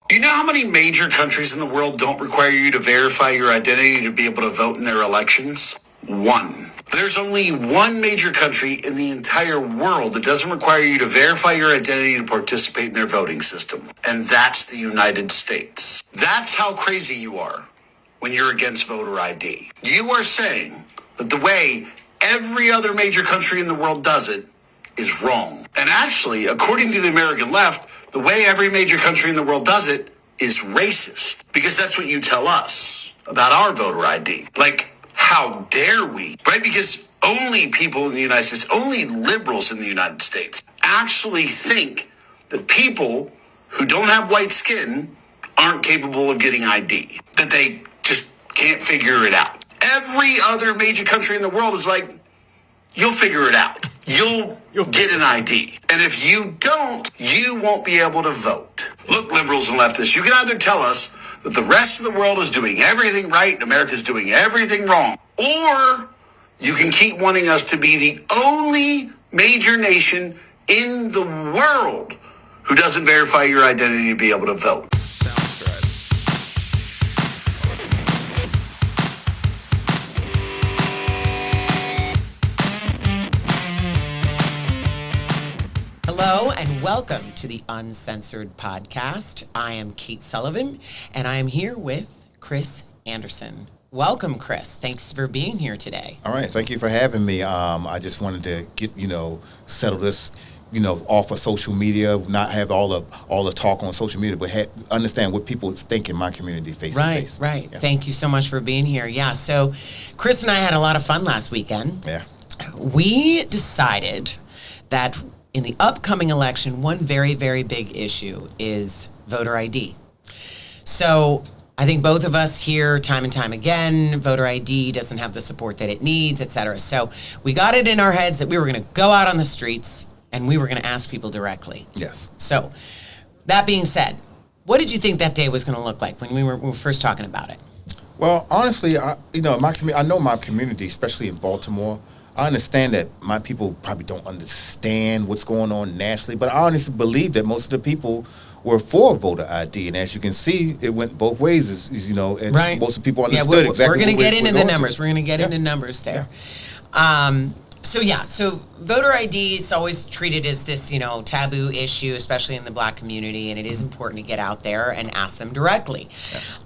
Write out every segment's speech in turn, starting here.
Do you know how many major countries in the world don't require you to verify your identity to be able to vote in their elections? One. There's only one major country in the entire world that doesn't require you to verify your identity to participate in their voting system, and that's the United States. That's how crazy you are when you're against voter ID. You are saying that the way every other major country in the world does it is wrong. And actually, according to the American left, the way every major country in the world does it is racist, because that's what you tell us about our voter ID. Like, how dare we, right? Because only people in the United States, only liberals in the United States actually think that people who don't have white skin aren't capable of getting ID, that they just can't figure it out. Every other major country in the world is like, you'll figure it out. You'll get an ID. And if you don't, you won't be able to vote. Look, liberals and leftists, you can either tell us that the rest of the world is doing everything right and America's doing everything wrong, or you can keep wanting us to be the only major nation in the world who doesn't verify your identity to be able to vote. Hello and welcome to the Uncensored Podcast. I am Kate Sullivan and I am here with Chris Anderson. Welcome, Chris. Thanks for being here today. All right. Thank you for having me. I just wanted to get, settle this, off of social media, not have all the talk on social media, but understand what people think in my community face to face. Right. Yeah. Thank you so much for being here. Yeah. So Chris and I had a lot of fun last weekend. Yeah. We decided that in the upcoming election, one very, very big issue is voter ID. So I think both of us hear time and time again, voter ID doesn't have the support that it needs, et cetera. So we got it in our heads that we were going to go out on the streets and we were going to ask people directly. Yes. So that being said, what did you think that day was going to look like when we were first talking about it? Well, honestly, I know my community, especially in Baltimore. I understand that my people probably don't understand what's going on nationally, but I honestly believe that most of the people were for voter ID, and as you can see, it went both ways. And right. Most of the people understood exactly. We're going to get into the numbers. To. We're going to get into numbers there. Yeah. So voter ID is always treated as this, taboo issue, especially in the black community, and it is important to get out there and ask them directly. Yes.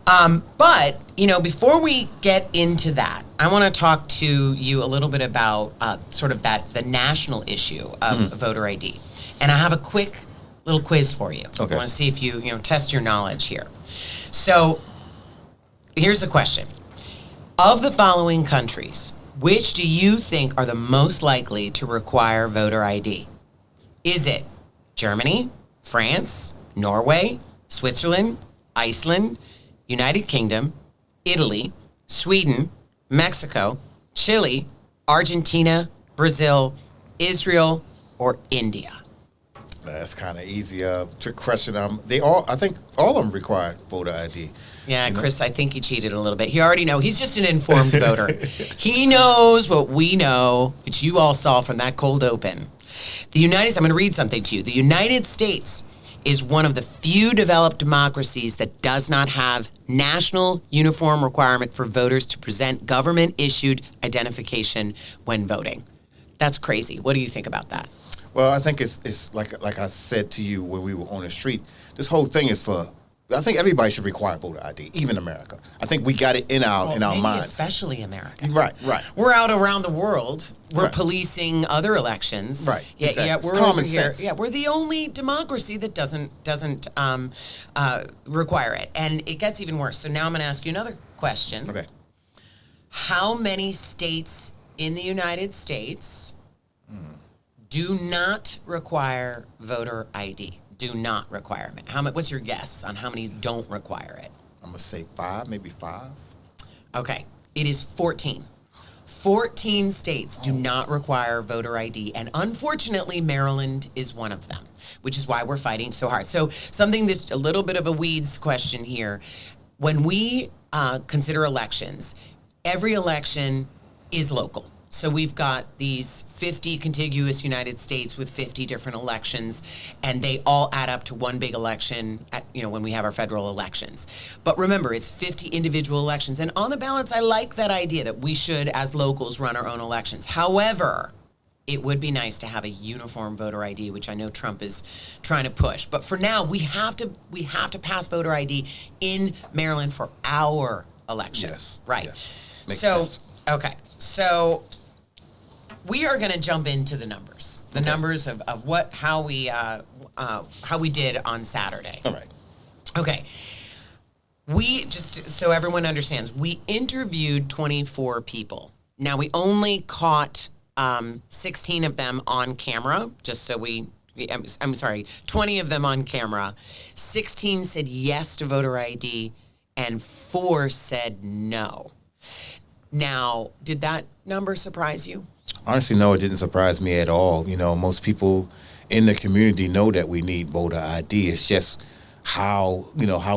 But, before we get into that, I want to talk to you a little bit about the national issue of voter ID. And I have a quick little quiz for you. Okay. I want to see if you test your knowledge here. So here's the question. Of the following countries, which do you think are the most likely to require voter ID? Is it Germany, France, Norway, Switzerland, Iceland, United Kingdom, Italy, Sweden, Mexico, Chile, Argentina, Brazil, Israel, or India? That's kind of easy. Trick question. I think all of them require voter ID. Yeah, Chris, I think he cheated a little bit. He already knows. He's just an informed voter. He knows what we know, which you all saw from that cold open. I'm going to read something to you. The United States is one of the few developed democracies that does not have national uniform requirement for voters to present government-issued identification when voting. That's crazy. What do you think about that? Well, I think it's like I said to you when we were on the street. This whole thing is I think everybody should require voter ID, even America. I think we got it in our minds. Especially America. Right. We're out around the world. We're policing other elections. Right. Yeah, exactly. yeah. We're common over here. sense. Yeah, we're the only democracy that doesn't require it, and it gets even worse. So now I'm going to ask you another question. Okay. How many states in the United States do not require voter ID? Do not require it. What's your guess on how many don't require it? I'm going to say 5, maybe 5. Okay. It is 14. 14 states do not require voter ID, and unfortunately, Maryland is one of them, which is why we're fighting so hard. So something that's a little bit of a weeds question here. When we consider elections, every election is local. So we've got these 50 contiguous United States with 50 different elections, and they all add up to one big election when we have our federal elections. But remember, it's 50 individual elections. And on the balance, I like that idea that we should, as locals, run our own elections. However, it would be nice to have a uniform voter ID, which I know Trump is trying to push. But for now, we have to pass voter ID in Maryland for our election. Yes. Right. Yes. Makes sense. Okay. So we are going to jump into the numbers. The numbers of how we did on Saturday. All right. Okay. We, just so everyone understands, we interviewed 24 people. Now, we only caught 16 of them on camera, just so I'm sorry, 20 of them on camera. 16 said yes to voter ID, and 4 said no. Now, did that number surprise you? Honestly, no, it didn't surprise me at all. Most people in the community know that we need voter ID. It's just how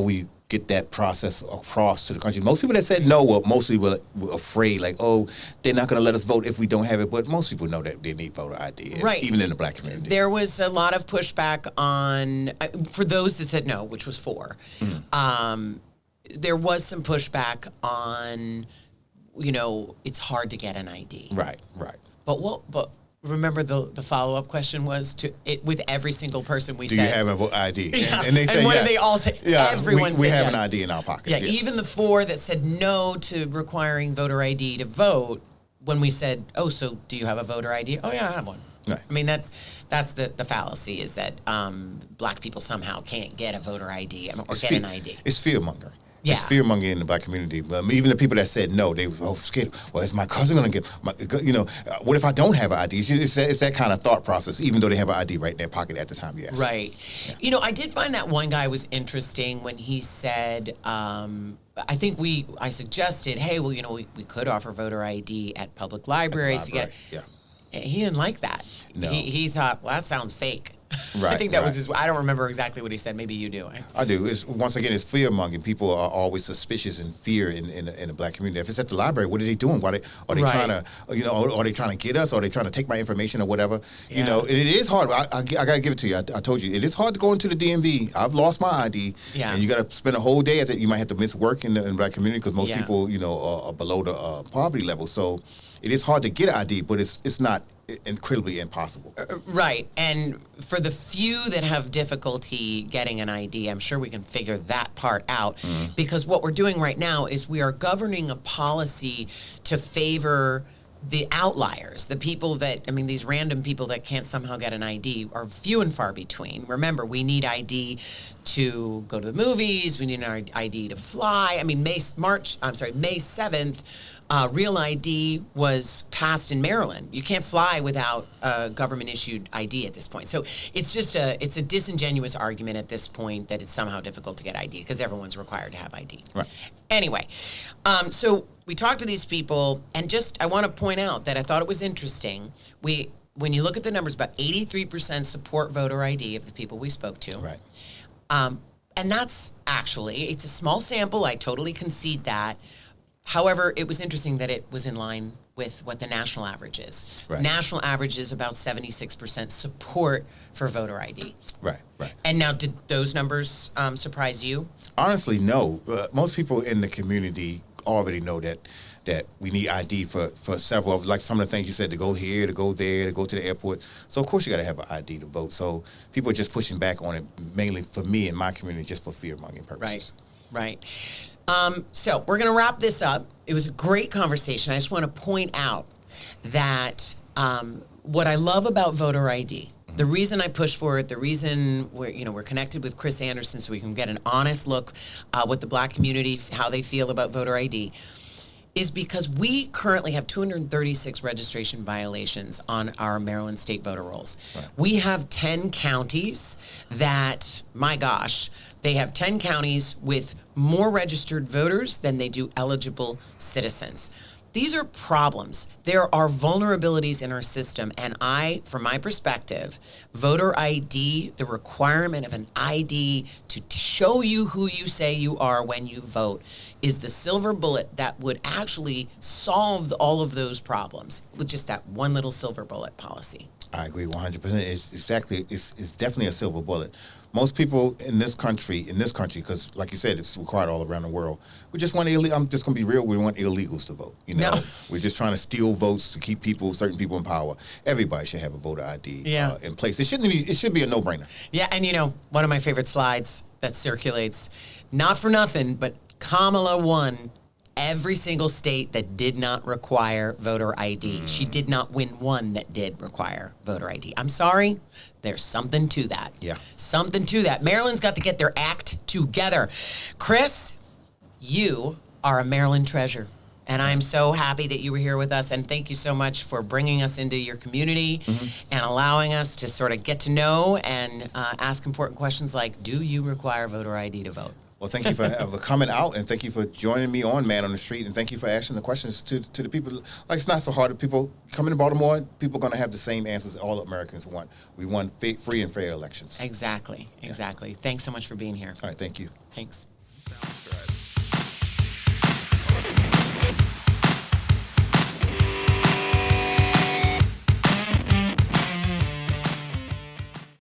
we get that process across to the country. Most people that said no were mostly were afraid, like, oh, they're not going to let us vote if we don't have it. But most people know that they need voter ID, right? Even in the black community. There was a lot of pushback on, for those that said no, which was 4. Mm-hmm. There was some pushback on, it's hard to get an ID. Right. But remember the follow-up question was with every single person we said, do you have an ID? Yeah. And they said and what yes. did they all say? Yeah, everyone we said have yes. an ID in our pocket. Yeah, even the 4 that said no to requiring voter ID to vote, when we said, oh, so do you have a voter ID? Oh, yeah, I have one. Right. I mean, that's the fallacy, is that black people somehow can't get a voter ID or get an ID. It's fear-mongering. Yeah. It's fear-mongering in the black community. Even the people that said no, they were scared. Well, is my cousin going to get, what if I don't have an ID? It's that kind of thought process, even though they have an ID right in their pocket at the time you asked. Right. Yeah. I did find that one guy was interesting when he said, I think I suggested, hey, well, we could offer voter ID at public libraries. Yeah. He didn't like that. No. He thought, well, that sounds fake. Right, I think that was his. I don't remember exactly what he said. Maybe you do. I do. Once again, it's fear mongering. People are always suspicious and fear in the black community. If it's at the library, what are they doing? Are they trying to are they trying to get us? Or are they trying to take my information or whatever? Yeah. It is hard. I gotta give it to you. I told you it is hard to go into the DMV. I've lost my ID, and you got to spend a whole day at that. You might have to miss work in the black community because most people are below the poverty level. So it is hard to get an ID, but it's not incredibly impossible. Right. And for the few that have difficulty getting an ID, I'm sure we can figure that part out, because what we're doing right now is we are governing a policy to favor the outliers, the people that, these random people that can't somehow get an ID are few and far between. Remember, we need ID to go to the movies. We need an ID to fly. May 7th, Real ID was passed in Maryland. You can't fly without a government-issued ID at this point. So it's just it's a disingenuous argument at this point that it's somehow difficult to get ID because everyone's required to have ID. Right. Anyway, so we talked to these people, and I want to point out that I thought it was interesting. When you look at the numbers, about 83% support voter ID of the people we spoke to. Right. And that's it's a small sample. I totally concede that. However, it was interesting that it was in line with what the national average is. Right. National average is about 76% support for voter ID. Right. And now, did those numbers surprise you? Honestly, no. Most people in the community already know that we need ID for several of, like some of the things you said, to go here, to go there, to go to the airport. So, of course, you got to have an ID to vote. So, people are just pushing back on it, mainly for me and my community, just for fear-mongering purposes. Right. So we're going to wrap this up. It was a great conversation. I just want to point out that what I love about voter ID, the reason I push for it, the reason we're connected with Chris Anderson so we can get an honest look with the black community, how they feel about voter ID, is because we currently have 236 registration violations on our Maryland state voter rolls. Right. We have 10 counties that, my gosh, they have 10 counties with more registered voters than they do eligible citizens. These are problems. There are vulnerabilities in our system, and from my perspective, voter ID, the requirement of an ID to show you who you say you are when you vote, is the silver bullet that would actually solve all of those problems with just that one little silver bullet policy. I agree 100%. It's definitely a silver bullet. Most people in this country, because like you said, it's required all around the world. We just want I'm just going to be real. We want illegals to vote. No. We're just trying to steal votes to keep certain people in power. Everybody should have a voter ID in place. It should be a no-brainer. Yeah, and one of my favorite slides that circulates, not for nothing, but Kamala won every single state that did not require voter ID. She did not win one that did require voter ID. I'm sorry, there's something to that. Yeah. Something to that. Maryland's got to get their act together. Chris, you are a Maryland treasure. And I'm so happy that you were here with us. And thank you so much for bringing us into your community and allowing us to sort of get to know and ask important questions like, do you require voter ID to vote? Well, thank you for coming out, and thank you for joining me on Man on the Street, and thank you for asking the questions to the people. Like, it's not so hard. People coming to Baltimore, people are going to have the same answers all Americans want. We want free and fair elections. Exactly. Thanks so much for being here. All right, thank you. Thanks.